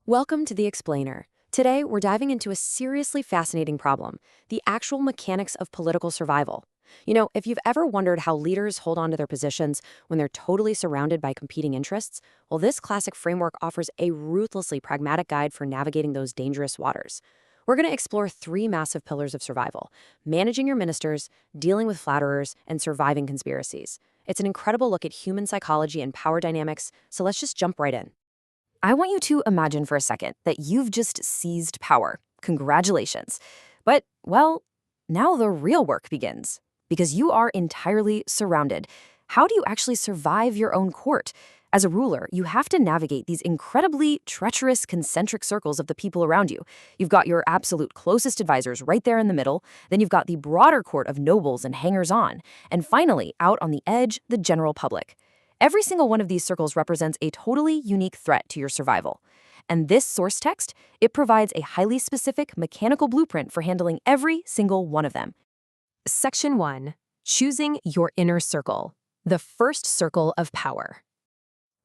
Welcome to The Explainer. Today, we're diving into a seriously fascinating problem, the actual mechanics of political survival. If you've ever wondered how leaders hold on to their positions when they're totally surrounded by competing interests, well, this classic framework offers a ruthlessly pragmatic guide for navigating those dangerous waters. We're going to explore three massive pillars of survival: managing your ministers, dealing with flatterers, and surviving conspiracies. It's an incredible look at human psychology and power dynamics, so let's just jump right in. I want you to imagine for a second that you've just seized power. Congratulations. But, well, now the real work begins, because you are entirely surrounded. How do you actually survive your own court? As a ruler, you have to navigate these incredibly treacherous concentric circles of the people around you. You've got your absolute closest advisors right there in the middle, then you've got the broader court of nobles and hangers-on, and finally, out on the edge, the general public. Every single one of these circles represents a totally unique threat to your survival. And this source text, it provides a highly specific mechanical blueprint for handling every single one of them. Section 1. Choosing your inner circle. The first circle of power.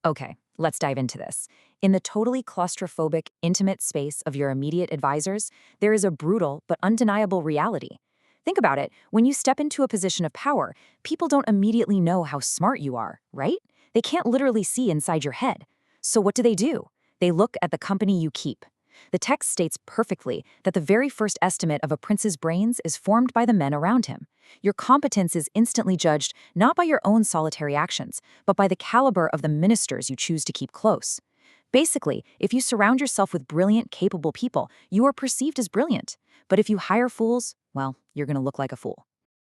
Okay, let's dive into this. In the totally claustrophobic, intimate space of your immediate advisors, there is a brutal but undeniable reality. Think about it. When you step into a position of power, people don't immediately know how smart you are, right? They can't literally see inside your head. So what do? They look at the company you keep. The text states perfectly that the very first estimate of a prince's brains is formed by the men around him. Your competence is instantly judged not by your own solitary actions, but by the caliber of the ministers you choose to keep close. Basically, if you surround yourself with brilliant, capable people, you are perceived as brilliant. But if you hire fools, well, you're going to look like a fool.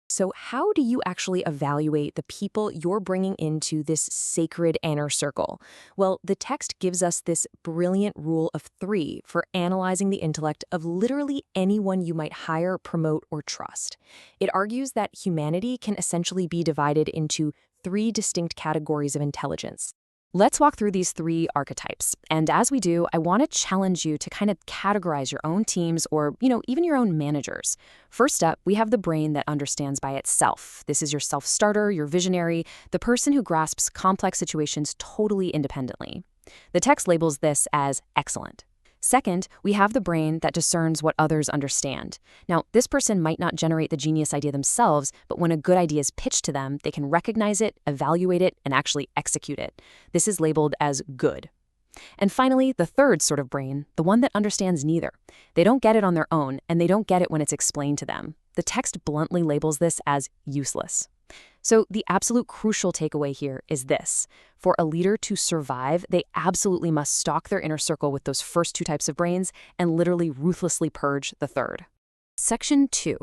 So how do you actually evaluate the people you're bringing into this sacred inner circle? Well, the text gives us this brilliant rule of 3 for analyzing the intellect of literally anyone you might hire, promote, or trust. It argues that humanity can essentially be divided into 3 distinct categories of intelligence. Let's walk through these 3 archetypes. And as we do, I want to challenge you to kind of categorize your own teams or, even your own managers. First up, we have the brain that understands by itself. This is your self-starter, your visionary, the person who grasps complex situations totally independently. The text labels this as excellent. Second, we have the brain that discerns what others understand. Now, this person might not generate the genius idea themselves, but when a good idea is pitched to them, they can recognize it, evaluate it, and actually execute it. This is labeled as good. And finally, the third sort of brain, the one that understands neither. They don't get it on their own, and they don't get it when it's explained to them. The text bluntly labels this as useless. So the absolute crucial takeaway here is this. For a leader to survive, they absolutely must stock their inner circle with those first 2 types of brains and literally ruthlessly purge the third. Section 2.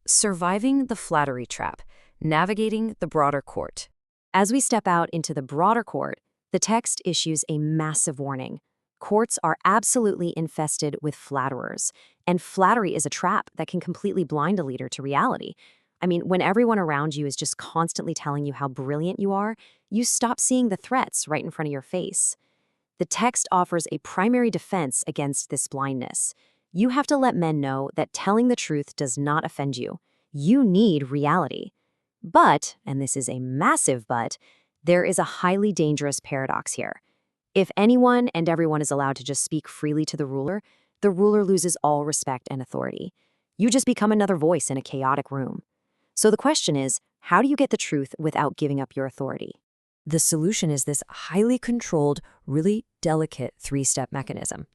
Surviving the flattery trap. Navigating the broader court. As we step out into the broader court, the text issues a massive warning. Courts are absolutely infested with flatterers, and flattery is a trap that can completely blind a leader to reality. When everyone around you is just constantly telling you how brilliant you are, you stop seeing the threats right in front of your face. The text offers a primary defense against this blindness. You have to let men know that telling the truth does not offend you. You need reality. But, and this is a massive but, there is a highly dangerous paradox here. If anyone and everyone is allowed to just speak freely to the ruler loses all respect and authority. You just become another voice in a chaotic room. So the question is, how do you get the truth without giving up your authority? The solution is this highly controlled, really delicate 3-step mechanism.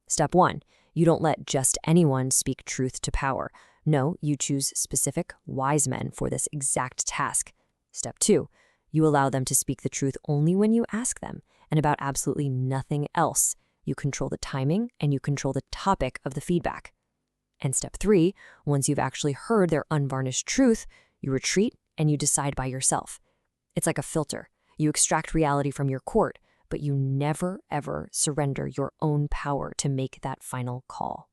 Step 1, you don't let just anyone speak truth to power. No, you choose specific, wise men for this exact task. Step 2, you allow them to speak the truth only when you ask them, and about absolutely nothing else. You control the timing, and you control the topic of the feedback. And step 3, once you've actually heard their unvarnished truth, you retreat and you decide by yourself. It's like a filter. You extract reality from your court, but you never, ever surrender your own power to make that final call.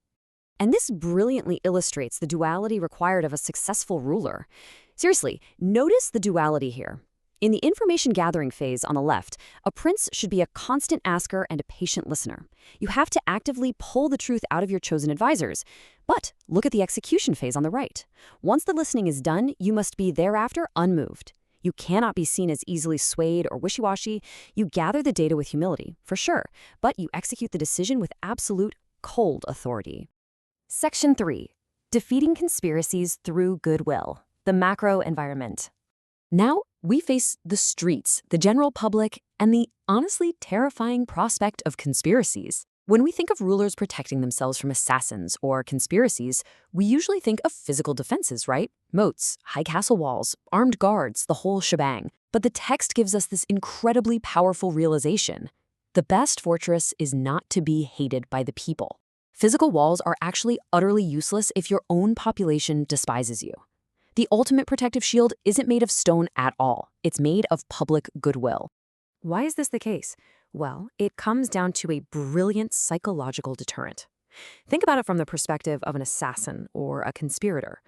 And this brilliantly illustrates the duality required of a successful ruler. Seriously, notice the duality here. In the information gathering phase on the left, a prince should be a constant asker and a patient listener. You have to actively pull the truth out of your chosen advisors. But look at the execution phase on the right. Once the listening is done, you must be thereafter unmoved. You cannot be seen as easily swayed or wishy-washy. You gather the data with humility, for sure, but you execute the decision with absolute, cold authority. Section 3. Defeating conspiracies through goodwill. The macro environment. Now, we face the streets, the general public, and the honestly terrifying prospect of conspiracies. When we think of rulers protecting themselves from assassins or conspiracies, we usually think of physical defenses, right? Moats, high castle walls, armed guards, the whole shebang. But the text gives us this incredibly powerful realization. The best fortress is not to be hated by the people. Physical walls are actually utterly useless if your own population despises you. The ultimate protective shield isn't made of stone at all. It's made of public goodwill. Why is this the case? Well, it comes down to a brilliant psychological deterrent. Think about it from the perspective of an assassin or a conspirator.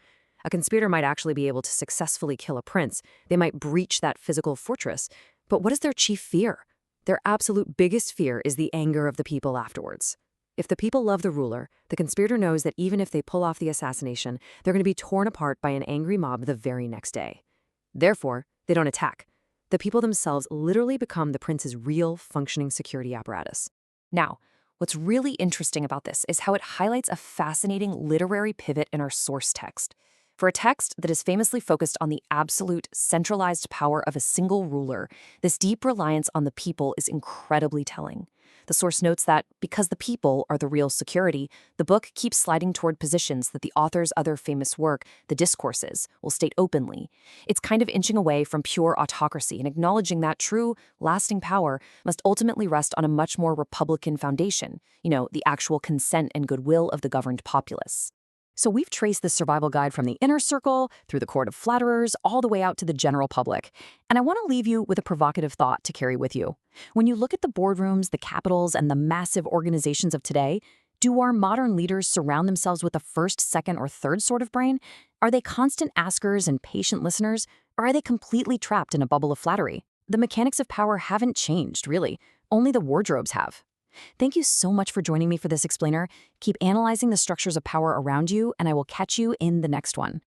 A conspirator might actually be able to successfully kill a prince. They might breach that physical fortress. But what is their chief fear? Their absolute biggest fear is the anger of the people afterwards. If the people love the ruler, the conspirator knows that even if they pull off the assassination, they're going to be torn apart by an angry mob the very next day. Therefore, they don't attack. The people themselves literally become the prince's real functioning security apparatus. Now, what's really interesting about this is how it highlights a fascinating literary pivot in our source text. For a text that is famously focused on the absolute, centralized power of a single ruler, this deep reliance on the people is incredibly telling. The source notes that, because the people are the real security, the book keeps sliding toward positions that the author's other famous work, the Discourses, will state openly. It's kind of inching away from pure autocracy and acknowledging that true, lasting power must ultimately rest on a much more republican foundation, the actual consent and goodwill of the governed populace. So we've traced this survival guide from the inner circle, through the court of flatterers, all the way out to the general public. And I want to leave you with a provocative thought to carry with you. When you look at the boardrooms, the capitals, and the massive organizations of today, do our modern leaders surround themselves with a first, second, or third sort of brain? Are they constant askers and patient listeners? Or are they completely trapped in a bubble of flattery? The mechanics of power haven't changed, really. Only the wardrobes have. Thank you so much for joining me for this explainer. Keep analyzing the structures of power around you, and I will catch you in the next one.